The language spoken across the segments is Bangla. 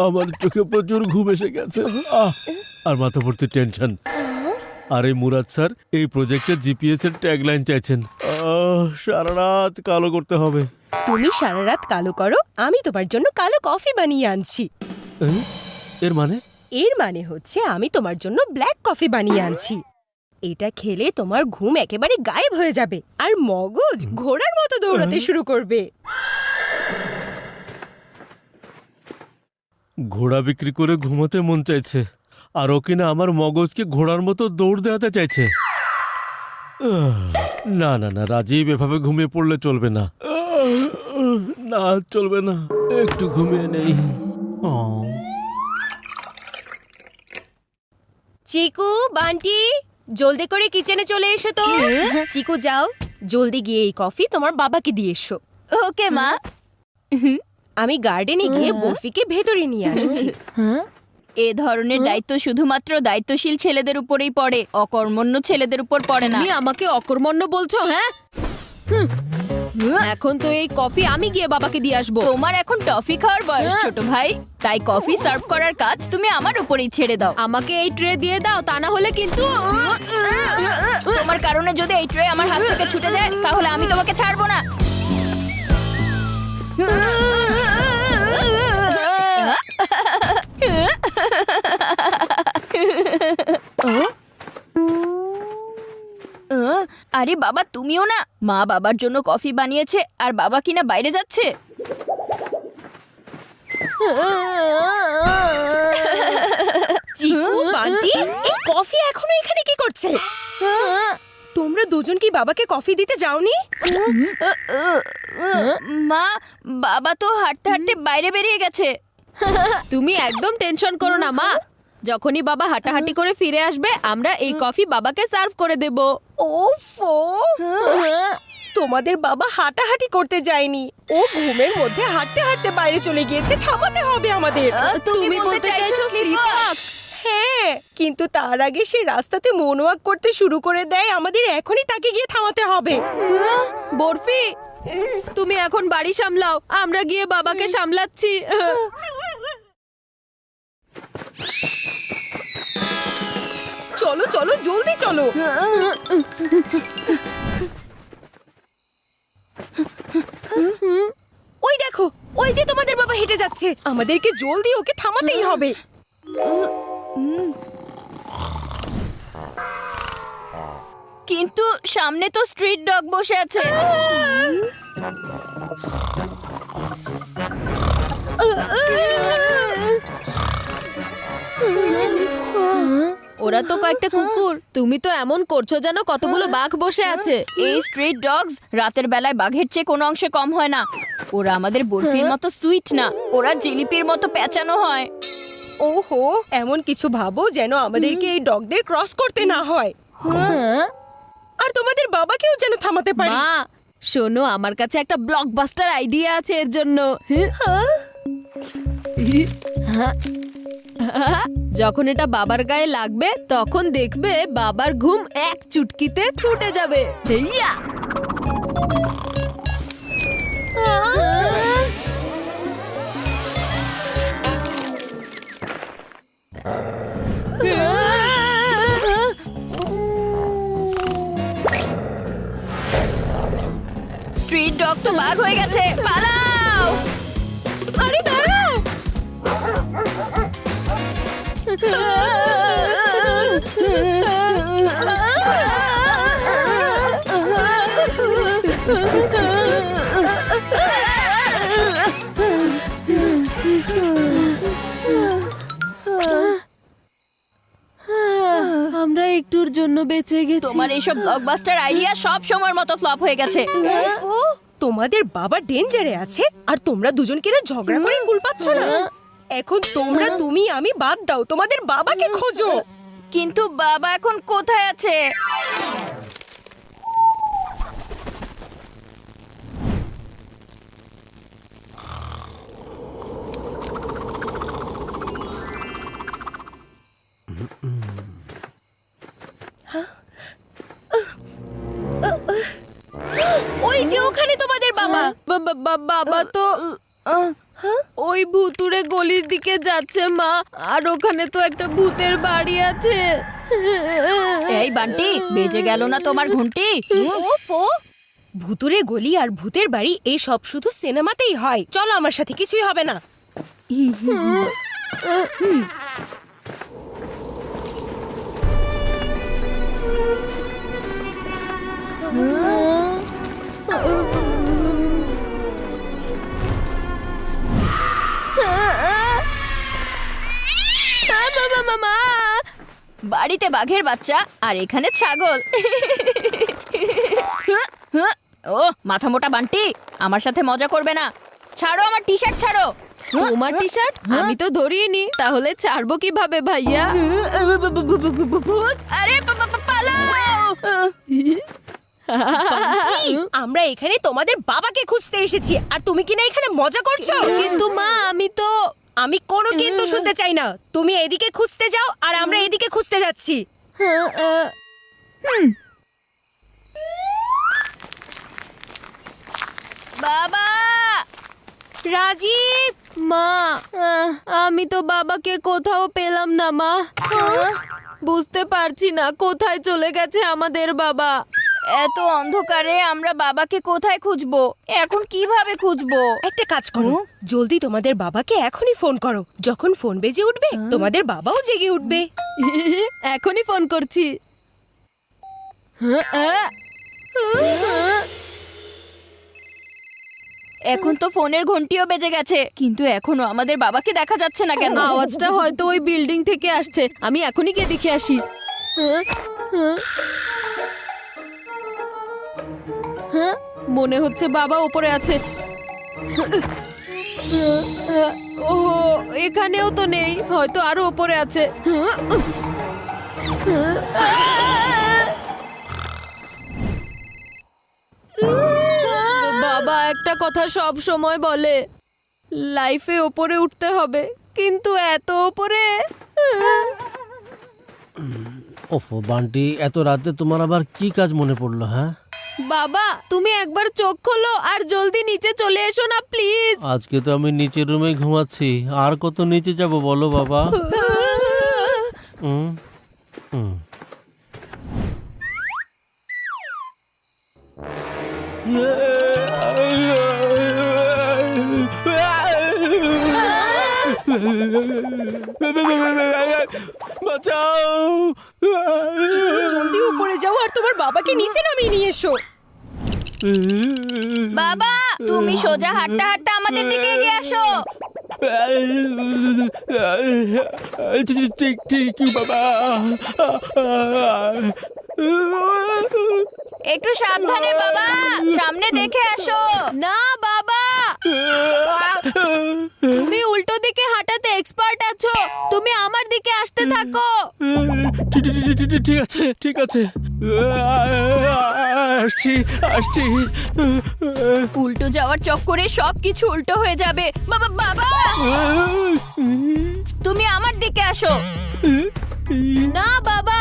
আমার চোখে প্রচুর ঘুম এসে গেছে, আর মাথা ভর্তি টেনশন। আরে মুরাদ স্যার এই প্রজেক্টে জিপিএস এর ট্যাগলাইন চাইছেন। সারা রাত কালো করতে হবে। তুমি সারা রাত কালো করো, আমি তোমার জন্য কালো কফি বানিয়ে আনছি। এর মানে? এর মানে হচ্ছে আমি তোমার জন্য ব্ল্যাক কফি বানিয়ে আনছি। এটা খেলে তোমার ঘুম একেবারে গায়েব হয়ে যাবে আর মগজ ঘোড়ার মতো দৌড়াতে শুরু করবে। ঘোড়া বিক্রি করে ঘুমোতে মন চাইছে, আর ও কিনা আমার মগজকে ঘোড়ার মতো দৌড় দেওয়াতে চাইছে। না না না রাজীব, এভাবে ঘুমিয়ে পড়লে চলবে না। না চলবে না, একটু ঘুমিয়ে নেই। চিকু, বান্টি, জলদি করে কিচেনে চলে এসো তো। চিকু যাও, জলদি গিয়ে এই কফি তোমার বাবাকে দিয়ে এসো। ওকে মা। আমি গার্ডেনে গিয়ে বরফিকে ভেতরে নিয়ে আসছি। এ ধরনের দায়িত্ব শুধুমাত্র দায়িত্বশীল ছেলেদের উপরেই পড়ে, অকর্মণ্য ছেলেদের উপর পড়ে না। তুমি আমাকে অকর্মণ্য বলছো? হ্যাঁ, এখন তো এই কফি আমি গিয়ে বাবাকে দিয়ে আসবো। তোমার এখন টফি খাওয়ার বয়স ছোট ভাই, তাই কফি সার্ভ করার কাজ তুমি আমার উপরেই ছেড়ে দাও। আমাকে এই ট্রে দিয়ে দাও, তা না হলে কিন্তু তোমার কারণে যদি এই ট্রে আমার হাত থেকে ছুটে যায় তাহলে আমি তোমাকে ছাড়বো না। আরে বাবা তুমিও না, মা বাবার জন্য কফি বানিয়েছে আর বাবা কিনা বাইরে যাচ্ছে। চিকু, বান্টি, এই কফি এখনো এখানে কি করছে? তোমরা দুজন কি বাবাকে কফি দিতে যাওনি? মা, বাবা তো হাঁটতে হাঁটতে বাইরে বেরিয়ে গেছে। তুমি একদম টেনশন করো না মা, যখনই বাবা হাঁটাহাঁটি করে ফিরে আসবে আমরা এই কফি বাবাকে সার্ভ করে দেব। ওফো, তোমাদের বাবা হাঁটাহাঁটি করতে যায়নি, ও ঘুমের মধ্যে হাঁটতে হাঁটতে বাইরে চলে গিয়েছে। থামাতে হবে আমাদের। তুমি বলতে চাইছো স্লিপওয়াক? হ্যাঁ, কিন্তু তার আগে সে রাস্তাতে মনওয়াক করতে শুরু করে দেয়। আমাদের এখনই তাকে গিয়ে থামাতে হবে। বরফি, তুমি এখন বাড়ি সামলাও, আমরা গিয়ে বাবাকে সামলাচ্ছি। চলো চলো, জলদি চলো। ওই দেখো, ওই যে তোমাদের বাবা হেঁটে যাচ্ছে। আমাদেরকে জলদি ওকে থামাতেই হবে। কিন্তু সামনে তো স্ট্রিট ডগ বসে আছে। ওরা তো কয়েকটা কুকুর, তুমি তো এমন করছো যেন কতগুলো বাঘ বসে আছে। এই স্ট্রিট ডগস রাতের বেলায় বাঘের চেয়ে কোনো অংশে কম হয় না। ওরা আমাদের বরফির মতো সুইট না, ওরা জিলিপির মতো পেঁচানো হয়। ওহো, এমন কিছু ভাবো যেন আমাদেরকে এই ডগদের ক্রস করতে না হয়। আর তোমাদের বাবাকেও যেন থামাতে পারি। মা শোনো, আমার কাছে একটা ব্লকবাস্টার আইডিয়া আছে এর জন্য। যখন এটা বাবার গায়ে লাগবে তখন দেখবে বাবার ঘুম এক চুটকিতে ছুটে যাবে। হেইয়া! স্ট্রিট ডগ তো বাঘ হয়ে গেছে, পালাও! আরে দাঁড়াও। আমরা একটুর জন্য বেঁচে গেছি। তোমার এইসব ব্লকবাস্টার আইডিয়া সব সময়ের মতো ফ্লপ হয়ে গেছে। ওফো, তোমাদের বাবা ডেঞ্জারে আছে আর তোমরা দুজন কিনা ঝগড়া করে কুল পাচ্ছ না। এখন তোমরা, তুমি, আমি বাদ দাও, তোমাদের বাবাকে খোঁজো। কিন্তু বাবা এখন কোথায় আছে? বাবা তো ওই ভুতুড়ে গলির দিকে যাচ্ছে মা, আর ওখানে তো একটা ভূতের বাড়ি আছে। এই বান্টি, বেজে গেল না তোমার ঘন্টি? ওফো, ভুতুরে গলি আর ভূতের বাড়ি এই সব শুধু সিনেমাতেই হয়। চলো আমার সাথে, কিছুই হবে না। মামা, বাড়িতে বাঘের বাচ্চা আর এখানে ছাগল। ও মাথা মোটা বান্টি, আমার সাথে মজা করবে না। ছাড়ো আমার টি শার্ট, ছাড়ো। তোমার টি শার্ট আমি তো ধরিনি, তাহলে ছাড়বো কিভাবে ভাইয়া? আরে পালাও! আমরা এখানে তোমাদের বাবাকে খুঁজতে এসেছি, আর তুমি কিনা এখানে মজা করছো। কিন্তু মা, আমি কোনো কিন্তু শুনতে চাই না। তুমি এদিকে খুঁজতে যাও, আর আমরা এদিকে খুঁজতে যাচ্ছি। বাবা! রাজীব, মা, আমি তো বাবাকে কোথাও পেলাম না মা। বুঝতে পারছি না কোথায় চলে গেছে আমাদের বাবা। এত অন্ধকারে আমরা বাবাকে কোথায় খুঁজবো? এখন কিভাবে খুঁজবো? একটা কাজ করো, জলদি তোমাদের বাবাকে এখনই ফোন করো। যখন ফোন বেজে উঠবে, তোমাদের বাবাও জেগে উঠবে। এখনই ফোন করছি। এখন তো ফোনের ঘন্টিও বেজে গেছে, কিন্তু এখনো আমাদের বাবাকে দেখা যাচ্ছে না কেন? আওয়াজটা হয়তো ওই বিল্ডিং থেকে আসছে। আমি এখনই গিয়ে দেখে আসি। মনে হচ্ছে বাবা উপরে আছে। ও, এখানেও তো নেই, হয়তো আরো উপরে আছে। বাবা একটা কথা সব সময় বলে, লাইফে ওপরে উঠতে হবে, কিন্তু এত ওপরে। ওফো বান্টি, এত রাতে তোমার আবার কি কাজ মনে পড়লো? হ্যাঁ বাবা, তুমি একবার চোখ খোলো আর জলদি নিচে চলে এসো না প্লিজ। আজকে তো আমি নিচের রুমে ঘুমাচ্ছি, আর কত নিচে যাব বলো বাবা? হুম হুম। বাঁচাও! জলদি উপরে যাও আর তোমার বাবাকে নিচে নামিয়ে নিয়ে এসো। বাবা, তুমি সোজা হাঁটতে হাঁটতে আমাদের দিকে এগিয়ে আসো। ঠিক ঠিক বাবা। একটু সাবধানে বাবা, সামনে দেখে আসো। না বাবা, তুমি উল্টো দিকে হাঁটাতে এক্সপার্ট আছো, তুমি আমার দিকে আসতে থাকো। ঠিক আছে ঠিক আছে, আসছি আসছি। উল্টো যাওয়ার চক্করে সবকিছু উল্টো হয়ে যাবে। বাবা বাবা, তুমি আমার দিকে আসো। না বাবা,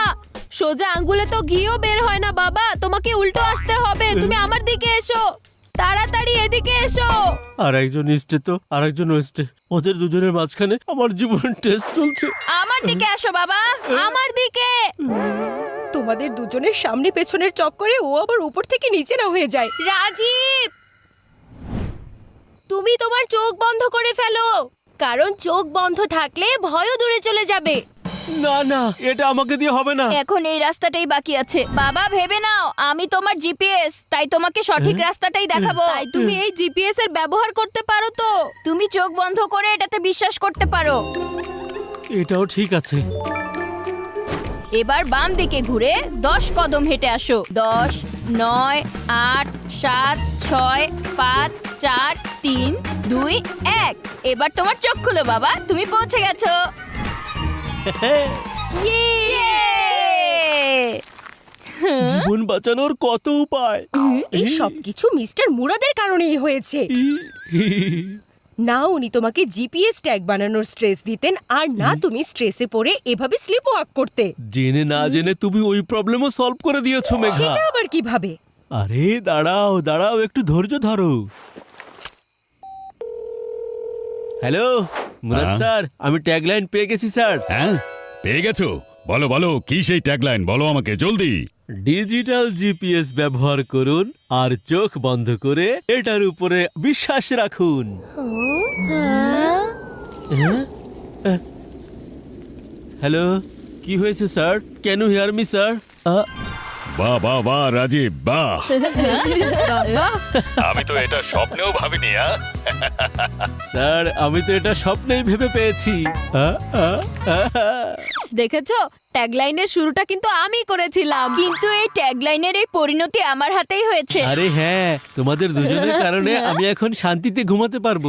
সোজা আঙ্গুলে তো ঘিও বের হয় না বাবা, তোমাকে উল্টো আসতে হবে। তুমি আমার দিকে এসো, তাড়াতাড়ি এদিকে এসো। আর একজন ইস্টে তো আর একজন ওয়েস্টে, ওদের দুজনের মাঝখানে আমার জীবন টেস্ট চলছে। আমার দিকে আসো বাবা, আমার দিকে। তোমাদের দুজনের সামনে পেছনের চক্করে ও আবার উপর থেকে নিচে না হয়ে যায়। রাজীব, তুমি তোমার চোখ বন্ধ করে ফেলো, কারণ চোখ বন্ধ থাকলে ভয়ও দূরে চলে যাবে। না না, এটা আমাকে দিয়ে হবে না। এখন এই রাস্তাটাই বাকি আছে। বাবা ভেবে নাও, আমি তোমার জিপিএস, তাই তোমাকে সঠিক রাস্তাটাই দেখাবো। তাই তুমি এই জিপিএস এর ব্যবহার করতে পারো তো? তুমি চোখ বন্ধ করে এটাতে বিশ্বাস করতে পারো। এটাও ঠিক আছে। এবার বাম দিকে ঘুরে 10 কদম হেঁটে আসো। 10, 9, 8, 7, 6, 5, 4, 3, 2, 1। এবার তোমার চোখ খুলো বাবা, তুমি পৌঁছে গেছো। ইয়ে! জীবন বাঁচানোর কত উপায়। এই সব কিছু মিস্টার মুরাদের কারণেই হয়েছে। না উনি তোমাকে জিপিএস ট্যাগ বানানোর স্ট্রেস দিতেন, আর না তুমি স্ট্রেসে পড়ে এভাবে স্লিপ ওয়াক করতে। জেনে না জেনে তুমি ওই প্রবলেমও সলভ করে দিয়েছো মেঘা। সেটা আবার কিভাবে? আরে দাঁড়াও দাঁড়াও, একটু ধৈর্য ধরো। হ্যালো মুরাদ হ্যাঁ? স্যার, আমি ট্যাগলাইন পেয়ে গেছি স্যার। হ্যাঁ, পেয়ে গেছো? বলো বলো, কি সেই ট্যাগলাইন, বলো আমাকে জলদি। ডিজিটাল জিপিএস ব্যবহার করুন আর চোখ বন্ধ করে এটার উপরে বিশ্বাস রাখুন। হ্যালো, কি হয়েছে sir? Can you hear me sir? বাহ বাহ বাহ রাজীব, বাহ। বাবা আমি তো এটা স্বপ্নেও ভাবিনি। স্যার, আমি তো এটা স্বপ্নেই ভেবে পেয়েছি। দেখেছো, ট্যাগলাইনের শুরুটা কিন্তু আমি করেছিলাম। কিন্তু এই ট্যাগলাইনের এই পরিণতি আমার হাতেই হয়েছে। আরে হ্যাঁ, তোমাদের দুজনের কারণে আমি এখন শান্তিতে ঘুমাতে পারবো।